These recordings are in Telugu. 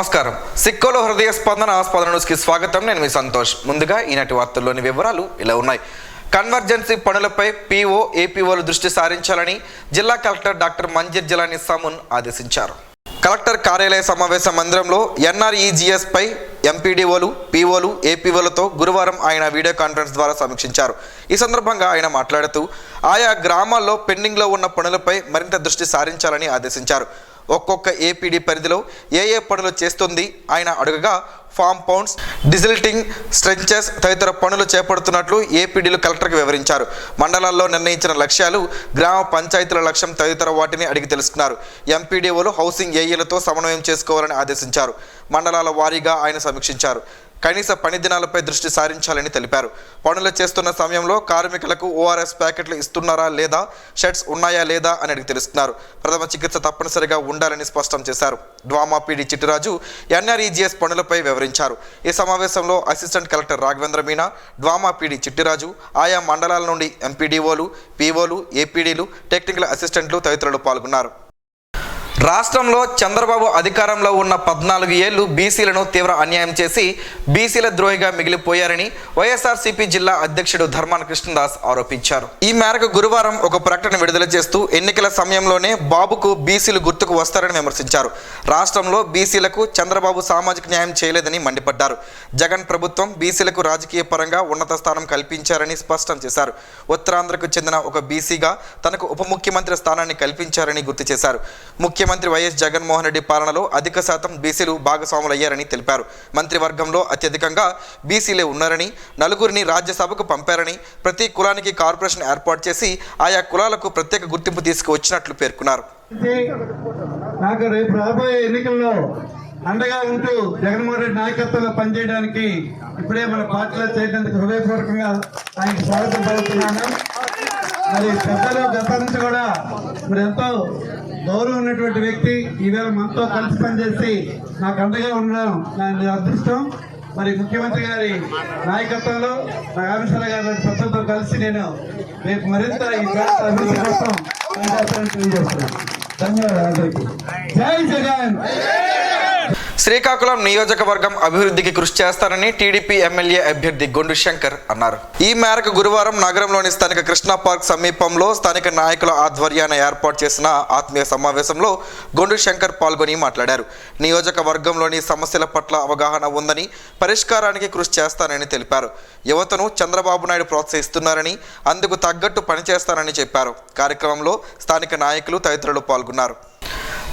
నమస్కారం. సిక్కోలో హృదయ స్పందన న్యూస్కి స్వాగతం. నేను మీ సంతోష్. ముందుగా ఈనాటి వార్తల్లోని వివరాలు ఇలా ఉన్నాయి. కన్వర్జెన్సీ పనులపై పీఓ ఏపీఓలు దృష్టి సారించాలని జిల్లా కలెక్టర్ డాక్టర్ మంజీర్ జిలానీ సమూన్ ఆదేశించారు. కలెక్టర్ కార్యాలయ సమావేశ మందిరంలో ఎన్ఆర్ఈజీఎస్ పై ఎంపీడీఓలు, పీఓలు, ఏపీఓలతో గురువారం ఆయన వీడియో కాన్ఫరెన్స్ ద్వారా సమీక్షించారు. ఈ సందర్భంగా ఆయన మాట్లాడుతూ ఆయా గ్రామాల్లో పెండింగ్లో ఉన్న పనులపై మరింత దృష్టి సారించాలని ఆదేశించారు. ఒక్కొక్క ఏపీడీ పరిధిలో ఏ పనులు చేస్తుంది ఆయన అడుగగా ఫామ్ పౌండ్స్, డిజిల్టింగ్, స్ట్రెంచెస్ తదితర పనులు చేపడుతున్నట్లు ఏపీడీలు కలెక్టర్కి వివరించారు. మండలాల్లో నిర్ణయించిన లక్ష్యాలు, గ్రామ పంచాయతీల లక్ష్యం తదితర వాటిని అడిగి తెలుసుకున్నారు. ఎంపీడీఓలు హౌసింగ్ ఏఈలతో సమన్వయం చేసుకోవాలని ఆదేశించారు. మండలాల వారీగా ఆయన సమీక్షించారు. కనీస పని దినాలపై దృష్టి సారించాలని తెలిపారు. పనులు చేస్తున్న సమయంలో కార్మికులకు ఓఆర్ఎస్ ప్యాకెట్లు ఇస్తున్నారా లేదా, షెడ్స్ ఉన్నాయా లేదా అని అడిగి తెలుస్తున్నారు. ప్రథమ చికిత్స తప్పనిసరిగా ఉండాలని స్పష్టం చేశారు. డ్వామా పీడీ చిట్టిరాజు ఎన్ఆర్ఈజీఎస్ పనులపై వివరించారు. ఈ సమావేశంలో assistant collector Raghavendra Meena, DWAMA PD Chittiraju, ఆయా మండలాల నుండి ఎంపీడీఓలు, పీఓలు, ఏపీడీలు, టెక్నికల్ అసిస్టెంట్లు తదితరులు పాల్గొన్నారు. రాష్ట్రంలో చంద్రబాబు అధికారంలో ఉన్న 14 ఏళ్లు బీసీలను తీవ్ర అన్యాయం చేసి బీసీల ద్రోహిగా మిగిలిపోయారని వైఎస్ఆర్సీపీ జిల్లా అధ్యక్షుడు ధర్మాన కృష్ణదాస్ ఆరోపించారు. ఈ మేరకు గురువారం ఒక ప్రకటన విడుదల చేస్తూ ఎన్నికల సమయంలోనే బాబుకు బీసీలు గుర్తుకు వస్తారని విమర్శించారు. రాష్ట్రంలో బీసీలకు చంద్రబాబు సామాజిక న్యాయం చేయలేదని మండిపడ్డారు. జగన్ ప్రభుత్వం బీసీలకు రాజకీయ పరంగా ఉన్నత స్థానం కల్పించారని స్పష్టం చేశారు. ఉత్తరాంధ్రకు చెందిన ఒక బీసీగా తనకు ఉప ముఖ్యమంత్రి స్థానాన్ని కల్పించారని గుర్తు చేశారు. ముఖ్యమంత్రి వైఎస్ జగన్మోహన్ రెడ్డి పాలనలో అధిక శాతం బీసీలు భాగస్వాములయ్యారని తెలిపారు. మంత్రివర్గంలో అత్యధికంగా బీసీలే ఉన్నారని, నలుగురిని రాజ్యసభకు పంపారని, ప్రతి కులానికి కార్పొరేషన్ ఏర్పాటు చేసి ఆయా కులాలకు ప్రత్యేక గుర్తింపు తీసుకువచ్చినట్లు పేర్కొన్నారు. నాకు రేపు రాబోయే ఎన్నికల్లో అండగా ఉంటూ జగన్మోహన్ రెడ్డి నాయకత్వంలో పనిచేయడానికి ఇప్పుడే మన పార్టీలో చేయడానికి హృదయపూర్వకంగా ఆయనకు స్వాగతం పలుకుతున్నాను. మరి పెద్దలు గత నుంచి కూడా మరి ఎంతో గౌరవం ఉన్నటువంటి వ్యక్తి ఈవేళ మనతో కలిసి పనిచేసి నాకు అండగా ఉండడం నా అదృష్టం. మరి ముఖ్యమంత్రి గారి నాయకత్వంలో రామేశ్వర గారి సభ్యులతో కలిసి నేను రేపు మరింత ఈ ప్రాంత అభివృద్ధి కోసం తెలియజేస్తున్నాను. ధన్యవాదాలు. జై జగన్. శ్రీకాకుళం నియోజకవర్గం అభివృద్ధికి కృషి చేస్తారని టీడీపీ ఎమ్మెల్యే అభ్యర్థి గొండు శంకర్ అన్నారు. ఈ మేరకు గురువారం నగరంలోని స్థానిక కృష్ణా పార్క్ సమీపంలో స్థానిక నాయకుల ఆధ్వర్యాన ఏర్పాటు చేసిన ఆత్మీయ సమావేశంలో గొండు శంకర్ పాల్గొని మాట్లాడారు. నియోజకవర్గంలోని సమస్యల పట్ల అవగాహన ఉందని, పరిష్కారానికి కృషి చేస్తానని తెలిపారు. యువతను చంద్రబాబు నాయుడు ప్రోత్సహిస్తున్నారని, అందుకు తగ్గట్టు పనిచేస్తానని చెప్పారు. కార్యక్రమంలో స్థానిక నాయకులు తదితరులు పాల్గొన్నారు.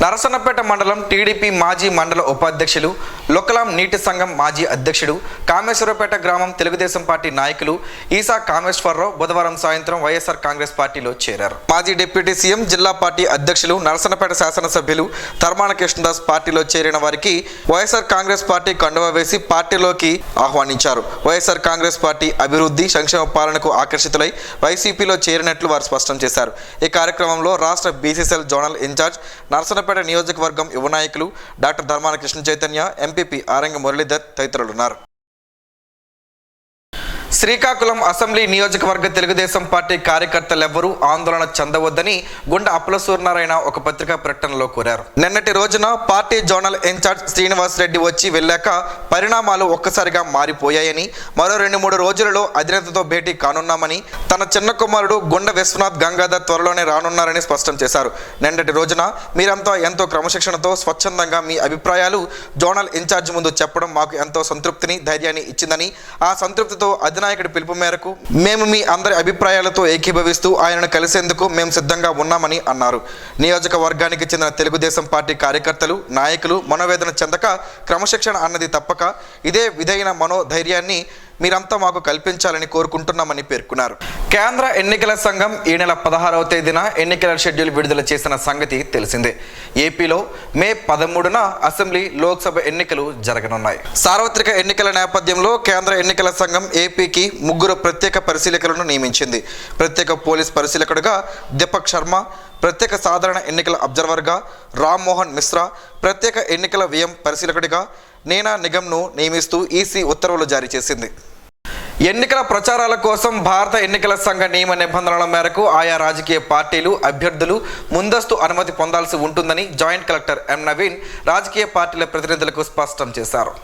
నరసన్నపేట మండలం టీడీపీ మాజీ మండల ఉపాధ్యక్షులు, లొక్కలాం నీటి సంఘం మాజీ అధ్యక్షుడు, కామేశ్వరపేట గ్రామం తెలుగుదేశం పార్టీ నాయకులు ఈసా కామేశ్వరరావు బుధవారం సాయంత్రం వైఎస్ఆర్ కాంగ్రెస్ పార్టీలో చేరారు. మాజీ డిప్యూటీ సీఎం, జిల్లా పార్టీ అధ్యక్షులు, నరసన్నపేట శాసనసభ్యులు ధర్మాన కృష్ణదాస్ పార్టీలో చేరిన వారికి వైఎస్ఆర్ కాంగ్రెస్ పార్టీ కండువా వేసి పార్టీలోకి ఆహ్వానించారు. వైఎస్ఆర్ కాంగ్రెస్ పార్టీ అభివృద్ధి, సంక్షేమ పాలనకు ఆకర్షితులై వైసీపీలో చేరినట్లు వారు స్పష్టం చేశారు. ఈ కార్యక్రమంలో రాష్ట్ర బీసీసీఎల్ జోనల్ ఇన్ఛార్జ్, నరసన్నపేట నియోజకవర్గం యువ నాయకులు డాక్టర్ ధర్మాన కృష్ణ చైతన్య, ఎంపీపీ ఆరంగ మురళీధర్ తదితరులున్నారు. శ్రీకాకుళం అసెంబ్లీ నియోజకవర్గ తెలుగుదేశం పార్టీ కార్యకర్తలెవ్వరూ ఆందోళన చెందవద్దని గుండె అప్పల సూర్యనారాయణ ఒక పత్రికా ప్రకటనలో కోరారు. నిన్నటి రోజున party zonal incharge Srinivas Reddy వచ్చి వెళ్ళాక పరిణామాలు ఒక్కసారిగా మారిపోయాయని, మరో 2-3 రోజులలో అధినేతతో భేటీ కానున్నామని, తన చిన్న కుమారుడు గుండె విశ్వనాథ్ గంగాధర్ త్వరలోనే రానున్నారని స్పష్టం చేశారు. నిన్నటి రోజున మీరంతా ఎంతో క్రమశిక్షణతో స్వచ్ఛందంగా మీ అభిప్రాయాలు జోనల్ ఇన్ఛార్జ్ ముందు చెప్పడం మాకు ఎంతో సంతృప్తిని, ధైర్యాన్ని ఇచ్చిందని, ఆ సంతృప్తితో అధినాయకుడి పిలుపు మేరకు మేము మీ అందరి అభిప్రాయాలతో ఏకీభవిస్తూ ఆయనను కలిసేందుకు మేము సిద్ధంగా ఉన్నామని అన్నారు. నియోజకవర్గానికి చెందిన తెలుగుదేశం పార్టీ కార్యకర్తలు, నాయకులు మనోవేదన చెందక, క్రమశిక్షణ అన్నది తప్పక ఇదే విధైన మనోధైర్యాన్ని మీరంతా మాకు కల్పించాలని కోరుకుంటున్నామని పేర్కొన్నారు. కేంద్ర ఎన్నికల సంఘం ఈ నెల 16వ తేదీన ఎన్నికల షెడ్యూల్ విడుదల చేసిన సంగతి తెలిసిందే. ఏపీలో మే 13న అసెంబ్లీ, లోక్సభ ఎన్నికలు జరగనున్నాయి. సార్వత్రిక ఎన్నికల నేపథ్యంలో కేంద్ర ఎన్నికల సంఘం ఏపీకి 3 ప్రత్యేక పరిశీలకులను నియమించింది. ప్రత్యేక పోలీస్ పరిశీలకుడుగా దీపక్ శర్మ, ప్రత్యేక సాధారణ ఎన్నికల అబ్జర్వర్గా రామ్మోహన్ మిశ్రా, ప్రత్యేక ఎన్నికల వ్యయం పరిశీలకుడిగా నేనా నిగమ్ను నియమిస్తూ ఈసీ ఉత్తర్వులు జారీ చేసింది. ఎన్నికల ప్రచారాల కోసం భారత ఎన్నికల సంఘ నియమ నిబంధనల మేరకు ఆయా రాజకీయ పార్టీలు అభ్యర్థులు ముందస్తు అనుమతి పొందాల్సి ఉంటుందని జాయింట్ కలెక్టర్ ఎం నవీన్ రాజకీయ పార్టీల ప్రతినిధులకు స్పష్టం చేశారు.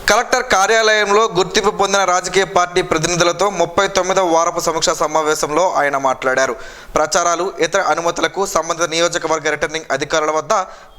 కలెక్టర్ కార్యాలయంలో గుర్తింపు పొందిన రాజకీయ పార్టీ ప్రతినిధులతో 39వ వారపు సమీక్షా సమావేశంలో ఆయన మాట్లాడారు. ప్రచారాలు ఇతర అనుమతులకు సంబంధిత నియోజకవర్గ రిటర్నింగ్ అధికారుల వద్ద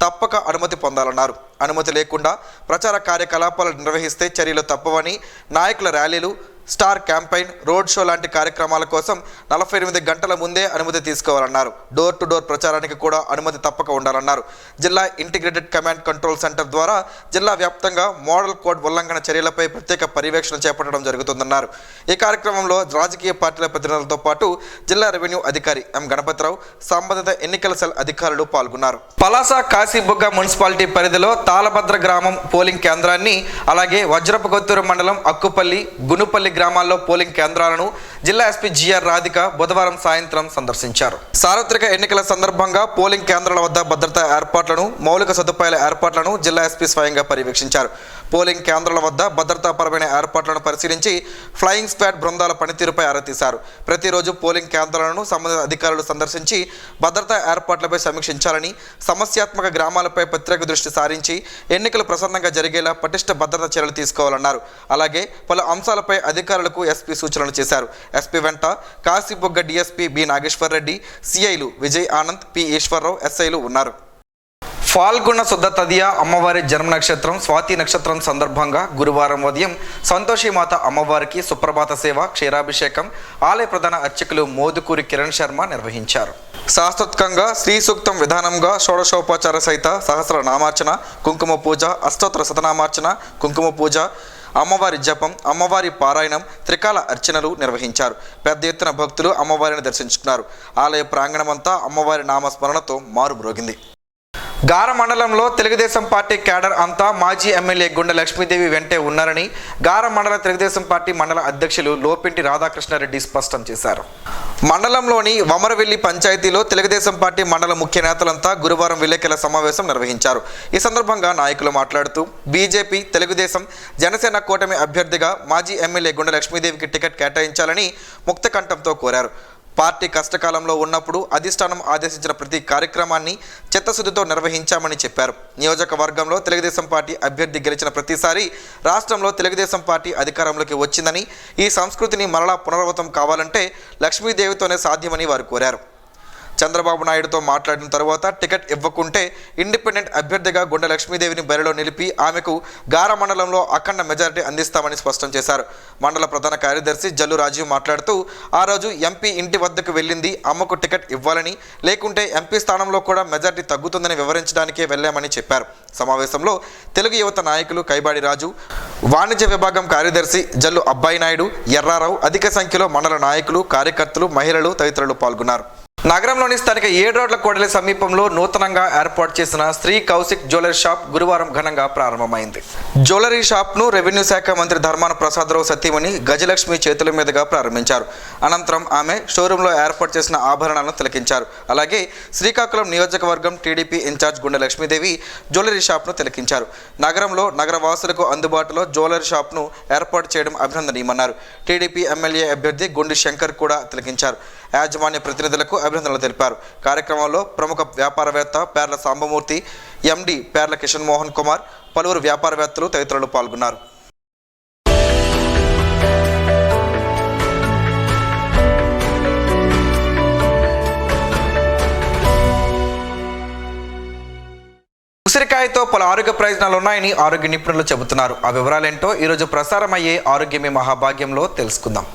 తప్పక అనుమతి పొందాలన్నారు. అనుమతి లేకుండా ప్రచార కార్యకలాపాలు నిర్వహిస్తే చర్యలు తప్పవని, నాయకుల ర్యాలీలు, స్టార్ క్యాంపెయిన్, రోడ్ షో లాంటి కార్యక్రమాల కోసం 48 గంటల ముందే అనుమతి తీసుకోవాలన్నారు. డోర్ టు డోర్ ప్రచారానికి కూడా అనుమతి తప్పక ఉండాలన్నారు. జిల్లా ఇంటిగ్రేటెడ్ కమాండ్ కంట్రోల్ సెంటర్ ద్వారా జిల్లా వ్యాప్తంగా మోడల్ కోడ్ ఉల్లంఘన చర్యలపై ప్రత్యేక పర్యవేక్షణ చేపట్టడం జరుగుతుందన్నారు. ఈ కార్యక్రమంలో రాజకీయ పార్టీల ప్రతినిధులతో పాటు జిల్లా రెవెన్యూ అధికారి ఎం గణపతిరావు, సంబంధిత ఎన్నికల సెల్ అధికారులు పాల్గొన్నారు. పలాస కాశీబుగ్గ మున్సిపాలిటీ పరిధిలో తాళభద్ర గ్రామం పోలింగ్ కేంద్రాన్ని, అలాగే వజ్రపకొత్తూరు మండలం అక్కుపల్లి, గునుపల్లి గ్రామాల్లో పోలింగ్ కేంద్రాలను జిల్లా ఎస్పీ జిఆర్ రాధిక బుధవారం సాయంత్రం సందర్శించారు. సార్వత్రిక ఎన్నికల సందర్భంగా పోలింగ్ కేంద్రాల వద్ద భద్రతా ఏర్పాట్లను, మౌలిక సదుపాయాల ఏర్పాట్లను జిల్లా ఎస్పీ స్వయంగా పర్యవేక్షించారు. పోలింగ్ కేంద్రాల వద్ద భద్రతాపరమైన ఏర్పాట్లను పరిశీలించి ఫ్లయింగ్ స్క్వాడ్ బృందాల పనితీరుపై ఆరా తీశారు. ప్రతిరోజు పోలింగ్ కేంద్రాలను సంబంధిత అధికారులు సందర్శించి భద్రతా ఏర్పాట్లపై సమీక్షించాలని, సమస్యాత్మక గ్రామాలపై ప్రత్యేక దృష్టి సారించి ఎన్నికలు ప్రసన్నంగా జరిగేలా పటిష్ట భద్రతా చర్యలు తీసుకోవాలన్నారు. అలాగే పలు అంశాలపై అధికారులకు ఎస్పీ సూచనలు చేశారు. ఎస్పీ వెంట కాశీబుగ్గ డిఎస్పీ బి నాగేశ్వర్ రెడ్డి, సిఐలు విజయ్ ఆనంద్, పి ఈశ్వరరావు, ఎస్ఐలు ఉన్నారు. ఫాల్గుణ శుద్ధ తదియ అమ్మవారి జన్మ నక్షత్రం స్వాతి నక్షత్రం సందర్భంగా గురువారం ఉదయం సంతోషిమాత అమ్మవారికి సుప్రభాత సేవ, క్షీరాభిషేకం ఆలయ ప్రధాన అర్చకులు మోదుకూరి కిరణ్ శర్మ నిర్వహించారు. శాస్త్రోక్తంగా శ్రీ సూక్తం విధానంగా షోడశోపచార సహిత సహస్ర నామార్చన, కుంకుమ పూజ, అష్టోత్తర శతనామార్చన, కుంకుమ పూజ, అమ్మవారి జపం, అమ్మవారి పారాయణం, త్రికాల అర్చనలు నిర్వహించారు. పెద్ద ఎత్తున భక్తులు అమ్మవారిని దర్శించుకున్నారు. ఆలయ ప్రాంగణమంతా అమ్మవారి నామస్మరణతో మారుమ్రోగింది. గార మండలంలో తెలుగుదేశం పార్టీ క్యాడర్ అంతా మాజీ ఎమ్మెల్యే గుండె లక్ష్మీదేవి వెంటే ఉన్నారని గార మండల తెలుగుదేశం పార్టీ మండల అధ్యక్షులు లోపింటి రాధాకృష్ణారెడ్డి స్పష్టం చేశారు. మండలంలోని వమరవెల్లి పంచాయతీలో తెలుగుదేశం పార్టీ మండల ముఖ్య నేతలంతా గురువారం విలేకరుల సమావేశం నిర్వహించారు. ఈ సందర్భంగా నాయకులు మాట్లాడుతూ బీజేపీ, తెలుగుదేశం, జనసేన కూటమి అభ్యర్థిగా మాజీ ఎమ్మెల్యే గుండె లక్ష్మీదేవికి టికెట్ కేటాయించాలని ముక్తకంఠంతో కోరారు. పార్టీ కష్టకాలంలో ఉన్నప్పుడు అధిష్టానం ఆదేశించిన ప్రతి కార్యక్రమాన్ని చిత్తశుద్ధితో నిర్వహించామని చెప్పారు. నియోజకవర్గంలో తెలుగుదేశం పార్టీ అభ్యర్థి గెలిచిన ప్రతిసారి రాష్ట్రంలో తెలుగుదేశం పార్టీ అధికారంలోకి వచ్చిందని, ఈ సంస్కృతిని మరలా పునరావృతం కావాలంటే లక్ష్మీదేవితోనే సాధ్యమని వారు కోరారు. చంద్రబాబు నాయుడుతో మాట్లాడిన తర్వాత టికెట్ ఇవ్వకుంటే ఇండిపెండెంట్ అభ్యర్థిగా గుండె లక్ష్మీదేవిని బరిలో నిలిపి ఆమెకు గార మండలంలో అఖండ మెజారిటీ అందిస్తామని స్పష్టం చేశారు. మండల ప్రధాన కార్యదర్శి జల్లు రాజీవ్ మాట్లాడుతూ ఆ రోజు ఎంపీ ఇంటి వద్దకు వెళ్ళింది అమ్మకు టికెట్ ఇవ్వాలని, లేకుంటే ఎంపీ స్థానంలో కూడా మెజారిటీ తగ్గుతుందని వివరించడానికే వెళ్ళామని చెప్పారు. సమావేశంలో తెలుగు యువత నాయకులు కైబాడి రాజు, వాణిజ్య విభాగం కార్యదర్శి జల్లు అబ్బాయి నాయుడు, ఎర్రారావు, అధిక సంఖ్యలో మండల నాయకులు, కార్యకర్తలు, మహిళలు తదితరులు పాల్గొన్నారు. నగరంలోని స్థానిక 7 రోడ్ల కూడలి సమీపంలో నూతనంగా ఏర్పాటు చేసిన శ్రీ కౌశిక్ జ్యువెలరీ షాప్ గురువారం ఘనంగా ప్రారంభమైంది. జ్యువెలరీ షాప్ను రెవెన్యూ శాఖ మంత్రి ధర్మాన ప్రసాదరావు సతీమణి గజలక్ష్మి చేతుల మీదుగా ప్రారంభించారు. అనంతరం ఆమె షోరూంలో ఏర్పాటు చేసిన ఆభరణాలను తిలకించారు. అలాగే శ్రీకాకుళం నియోజకవర్గం టీడీపీ ఇన్ఛార్జ్ గుండె లక్ష్మీదేవి జ్యువెలరీ షాప్ను తిలకించారు. నగరంలో నగరవాసులకు అందుబాటులో జ్యువెలరీ షాప్ను ఏర్పాటు చేయడం అభినందనీయమన్నారు. టీడీపీ ఎమ్మెల్యే అభ్యర్థి గుండి శంకర్ కూడా తిలకించారు. యాజమాన్య ప్రతినిధులకు అభినందనలు తెలిపారు. కార్యక్రమంలో ప్రముఖ వ్యాపారవేత్త పేర్ల సాంబమూర్తి, ఎండి పేర్ల కిషన్ మోహన్ కుమార్, పలువురు వ్యాపారవేత్తలు తదితరులు పాల్గొన్నారు. ఉసిరికాయతో పలు ఆరోగ్య ప్రయోజనాలు ఉన్నాయని ఆరోగ్య నిపుణులు చెబుతున్నారు. ఆ వివరాలేంటో ఈరోజు ప్రసారమయ్యే ఆరోగ్యమే మహాభాగ్యంలో తెలుసుకుందాం.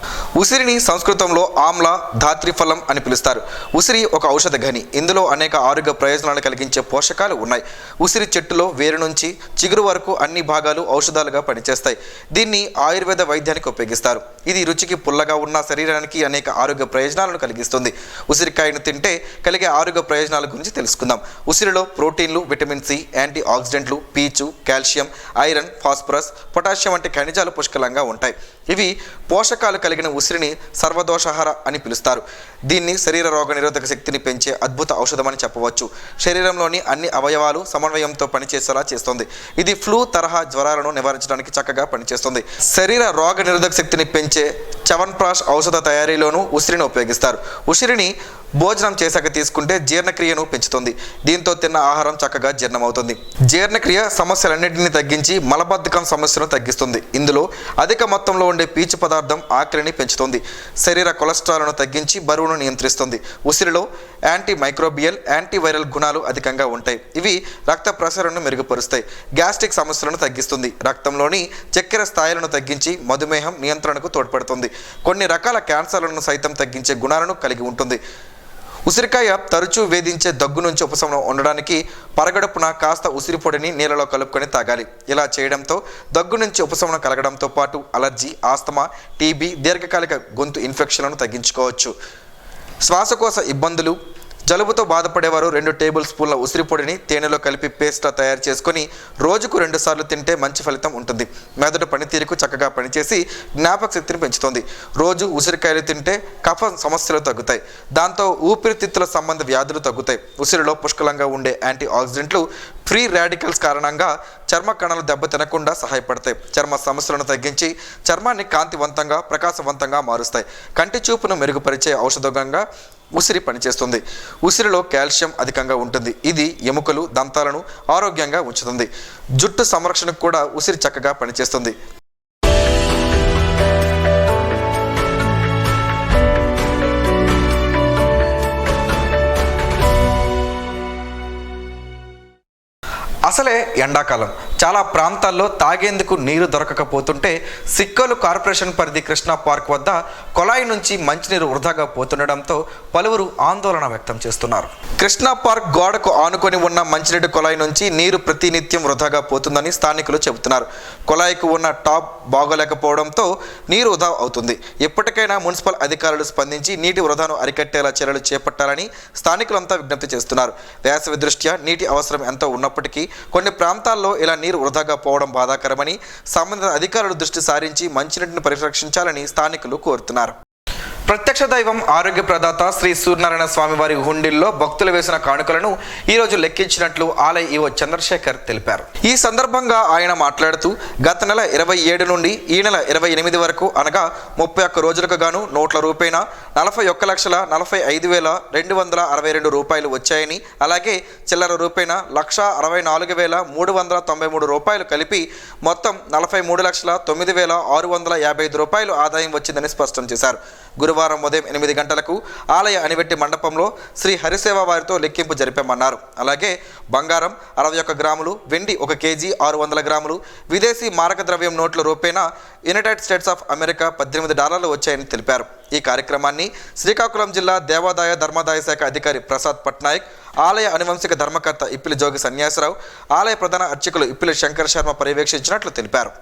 ఉసిరిని సంస్కృతంలో ఆమ్ల, ధాత్రిఫలం అని పిలుస్తారు. ఉసిరి ఒక ఔషధ గని. ఇందులో అనేక ఆరోగ్య ప్రయోజనాలు కలిగించే పోషకాలు ఉన్నాయి. ఉసిరి చెట్టులో వేరు నుంచి చిగురు వరకు అన్ని భాగాలు ఔషధాలుగా పనిచేస్తాయి. దీన్ని ఆయుర్వేద వైద్యానికి ఉపయోగిస్తారు. ఇది రుచికి పుల్లగా ఉన్న శరీరానికి అనేక ఆరోగ్య ప్రయోజనాలను కలిగిస్తుంది. ఉసిరికాయను తింటే కలిగే ఆరోగ్య ప్రయోజనాల గురించి తెలుసుకుందాం. ఉసిరిలో ప్రోటీన్లు, విటమిన్ సి, యాంటీ ఆక్సిడెంట్లు, పీచు, కాల్షియం, ఐరన్, ఫాస్ఫరస్, పొటాషియం వంటి ఖనిజాలు పుష్కలంగా ఉంటాయి. ఇవి పోషకాలు కలిగిన ఉసిరిని సర్వదోషాహార అని పిలుస్తారు. దీన్ని శరీర రోగ నిరోధక శక్తిని పెంచే అద్భుత ఔషధమని చెప్పవచ్చు. శరీరంలోని అన్ని అవయవాలు సమన్వయంతో పనిచేసేలా చేస్తుంది. ఇది ఫ్లూ తరహా జ్వరాలను నివారించడానికి చక్కగా పనిచేస్తుంది. శరీర రోగ నిరోధక శక్తిని పెంచే చ్యవన్ప్రాష్ ఔషధ తయారీలోనూ ఉసిరిని ఉపయోగిస్తారు. ఉసిరిని భోజనం చేశాక తీసుకుంటే జీర్ణక్రియను పెంచుతుంది. దీంతో తిన్న ఆహారం చక్కగా జీర్ణమవుతుంది. జీర్ణక్రియ సమస్యలన్నింటినీ తగ్గించి మలబద్ధకం సమస్యను తగ్గిస్తుంది. ఇందులో అధిక మొత్తంలో ఉండే పీచు పదార్థం ఆకలిని పెంచుతుంది. శరీర కొలెస్ట్రాల్ను తగ్గించి బరువును నియంత్రిస్తుంది. ఉసిరిలో యాంటీ మైక్రోబియల్, యాంటీవైరల్ గుణాలు అధికంగా ఉంటాయి. ఇవి రక్త ప్రసరణను మెరుగుపరుస్తాయి. గ్యాస్ట్రిక్ సమస్యలను తగ్గిస్తుంది. రక్తంలోని చక్కెర స్థాయిలను తగ్గించి మధుమేహం నియంత్రణకు తోడ్పడుతుంది. కొన్ని రకాల క్యాన్సర్లను సైతం తగ్గించే గుణాలను కలిగి ఉంటుంది. ఉసిరికాయ తరచూ వేధించే దగ్గు నుంచి ఉపశమనం ఉండడానికి పరగడుపున కాస్త ఉసిరి పొడిని నీళ్ళలో కలుపుకొని తాగాలి. ఇలా చేయడంతో దగ్గు నుంచి ఉపశమనం కలగడంతో పాటు అలర్జీ, ఆస్తమా, టీబీ, దీర్ఘకాలిక గొంతు ఇన్ఫెక్షన్లను తగ్గించుకోవచ్చు. శ్వాసకోశ ఇబ్బందులు, జలుబుతో బాధపడేవారు 2 టేబుల్ స్పూన్ల ఉసిరి పొడిని తేనెలో కలిపి పేస్ట్లా తయారు చేసుకొని రోజుకు 2 సార్లు తింటే మంచి ఫలితం ఉంటుంది. మెదడు పనితీరుకు చక్కగా పనిచేసి జ్ఞాపక శక్తిని పెంచుతుంది. రోజు ఉసిరికాయలు తింటే కఫ సమస్యలు తగ్గుతాయి. దాంతో ఊపిరితిత్తుల సంబంధ వ్యాధులు తగ్గుతాయి. ఉసిరిలో పుష్కలంగా ఉండే యాంటీ ఆక్సిడెంట్లు ఫ్రీ రాడికల్స్ కారణంగా చర్మ కణాలు దెబ్బతినకుండా సహాయపడతాయి. చర్మ సమస్యలను తగ్గించి చర్మాన్ని కాంతివంతంగా, ప్రకాశవంతంగా మారుస్తాయి. కంటి చూపును మెరుగుపరిచే ఔషధంగా ఉసిరి పనిచేస్తుంది. ఉసిరిలో కాల్షియం అధికంగా ఉంటుంది. ఇది ఎముకలు, దంతాలను ఆరోగ్యంగా ఉంచుతుంది. జుట్టు సంరక్షణకు కూడా ఉసిరి చక్కగా పనిచేస్తుంది. అసలే ఎండాకాలం, చాలా ప్రాంతాల్లో తాగేందుకు నీరు దొరకకపోతుంటే సిక్కోలు కార్పొరేషన్ పరిధి కృష్ణా పార్క్ వద్ద కొలాయి నుంచి మంచినీరు వృధాగా పోతుండడంతో పలువురు ఆందోళన వ్యక్తం చేస్తున్నారు. కృష్ణా పార్క్ గోడకు ఆనుకొని ఉన్న మంచినీటి కొలాయి నుంచి నీరు ప్రతినిత్యం వృధాగా పోతుందని స్థానికులు చెబుతున్నారు. కొలాయికి ఉన్న టాప్ బాగోలేకపోవడంతో నీరు వృధా అవుతుంది. ఎప్పటికైనా మున్సిపల్ అధికారులు స్పందించి నీటి వృధాను అరికట్టేలా చర్యలు చేపట్టాలని స్థానికులంతా విజ్ఞప్తి చేస్తున్నారు. వేసవి దృష్ట్యా నీటి అవసరం ఎంతో ఉన్నప్పటికీ కొన్ని ప్రాంతాల్లో ఇలా నీరు వృధాగా పోవడం బాధాకరమని సంబంధిత అధికారులు దృష్టి సారించి మంచినీటిని పరిరక్షించాలని స్థానికులు కోరుతున్నారు. ప్రత్యక్ష దైవం ఆరోగ్య ప్రదాత శ్రీ సూర్యనారాయణ స్వామి వారి హుండీల్లో భక్తులు వేసిన కానుకలను ఈరోజు లెక్కించినట్లు ఆలయ ఈవో చంద్రశేఖర్ తెలిపారు. ఈ సందర్భంగా ఆయన మాట్లాడుతూ గత నెల 27 నుండి ఈ నెల 28 వరకు అనగా 31 రోజులకు గాను నోట్ల రూపేణా 41,45,262 రూపాయలు వచ్చాయని, అలాగే చిల్లర రూపేణా 1,64,393 రూపాయలు కలిపి మొత్తం 43,09,655 రూపాయలు ఆదాయం వచ్చిందని స్పష్టం చేశారు. గురువారం ఉదయం 8 గంటలకు ఆలయ అనివెట్టి మండపంలో శ్రీ హరిసేవ వారితో లెక్కింపు జరిపామన్నారు. అలాగే బంగారం 61 గ్రాములు, వెండి 1 కేజీ 600 గ్రాములు, విదేశీ మారక ద్రవ్యం నోట్ల రూపేణా యునైటెడ్ స్టేట్స్ ఆఫ్ అమెరికా $18 వచ్చాయని తెలిపారు. ఈ కార్యక్రమాన్ని శ్రీకాకుళం జిల్లా దేవాదాయ ధర్మాదాయ శాఖ అధికారి ప్రసాద్ పట్నాయక్, ఆలయ అనువంశిక ధర్మకర్త ఇప్పిలి జోగి సన్యాసరావు, ఆలయ ప్రధాన అర్చకులు ఇప్పిలి శంకర్ శర్మ పర్యవేక్షించినట్లు తెలిపారు.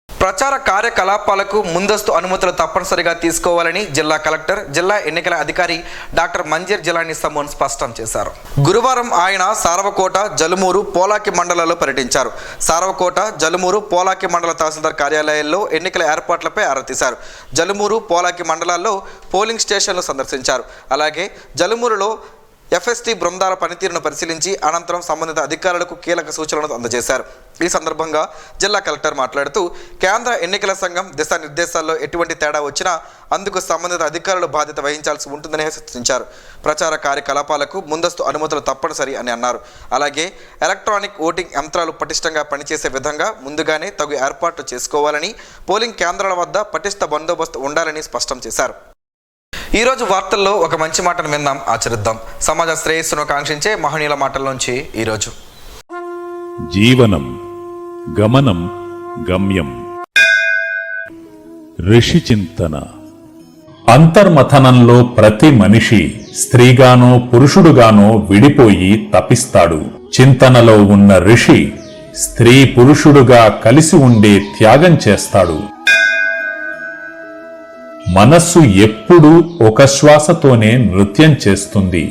ప్రచార కార్యకలాపాలకు ముందస్తు అనుమతులు తప్పనిసరిగా తీసుకోవాలని జిల్లా కలెక్టర్, జిల్లా ఎన్నికల అధికారి డాక్టర్ మంజీర్ జిలానీ సమోన్ స్పష్టం చేశారు. గురువారం ఆయన సారవకోట, జలుమూరు, పోలాకి మండలాల్లో పర్యటించారు. సారవకోట, జలుమూరు, పోలాకి మండల తహసీల్దార్ కార్యాలయాల్లో ఎన్నికల ఏర్పాట్లపై ఆరా తీశారు. జలుమూరు, పోలాకి మండలాల్లో పోలింగ్ స్టేషన్లు సందర్శించారు. అలాగే జలుమూరులో ఎఫ్ఎస్టీ బృందాల పనితీరును పరిశీలించి అనంతరం సంబంధిత అధికారులకు కీలక సూచనలు అందజేశారు. ఈ సందర్భంగా జిల్లా కలెక్టర్ మాట్లాడుతూ కేంద్ర ఎన్నికల సంఘం దిశానిర్దేశాల్లో ఎటువంటి తేడా వచ్చినా అందుకు సంబంధిత అధికారులు బాధ్యత వహించాల్సి ఉంటుందని సూచించారు. ప్రచార కార్యకలాపాలకు ముందస్తు అనుమతులు తప్పనిసరి అని అన్నారు. అలాగే ఎలక్ట్రానిక్ ఓటింగ్ యంత్రాలు పటిష్టంగా పనిచేసే విధంగా ముందుగానే తగు ఏర్పాట్లు చేసుకోవాలని, పోలింగ్ కేంద్రాల వద్ద పటిష్ట బందోబస్తు ఉండాలని స్పష్టం చేశారు. ఈరోజు వార్తల్లో ఒక మంచి మాటను విందాం, ఆచరిద్దాం. సమాజ శ్రేయస్సును కాంక్షించే మహనీయుల మాటల్లోంచి ఈరోజు. జీవనం గమనం గమ్యం. ఋషి చింతన. అంతర్మథనంలో ప్రతి మనిషి స్త్రీగానో పురుషుడుగానో విడిపోయి తపిస్తాడు. చింతనలో ఉన్న ఋషి స్త్రీ పురుషుడుగా కలిసి ఉండే త్యాగం చేస్తాడు. మనస్సు ఎప్పుడూ ఒక శ్వాసతోనే నృత్యం చేస్తుంది.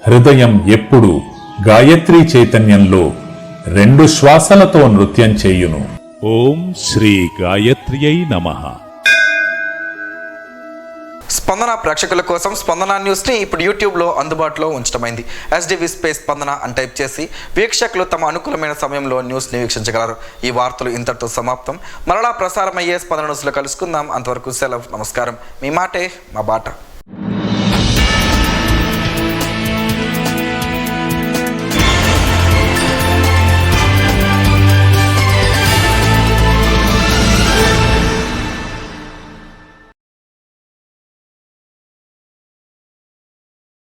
హృదయం ఎప్పుడు గాయత్రీ చైతన్యంలో రెండు శ్వాసలతో నృత్యం చెయ్యును. ఓం శ్రీ గాయత్ర్యై నమః. స్పందన ప్రేక్షకుల కోసం స్పందన న్యూస్ని ఇప్పుడు యూట్యూబ్లో అందుబాటులో ఉంచడమైంది. SDV స్పేస్ స్పందన అని టైప్ చేసి వీక్షకులు తమ అనుకూలమైన సమయంలో న్యూస్ని వీక్షించగలరు. ఈ వార్తలు ఇంతటితో సమాప్తం. మరలా ప్రసారమయ్యే స్పందన న్యూస్లో కలుసుకుందాం. అంతవరకు సెలవు. నమస్కారం. మీ మాటే మా బాట.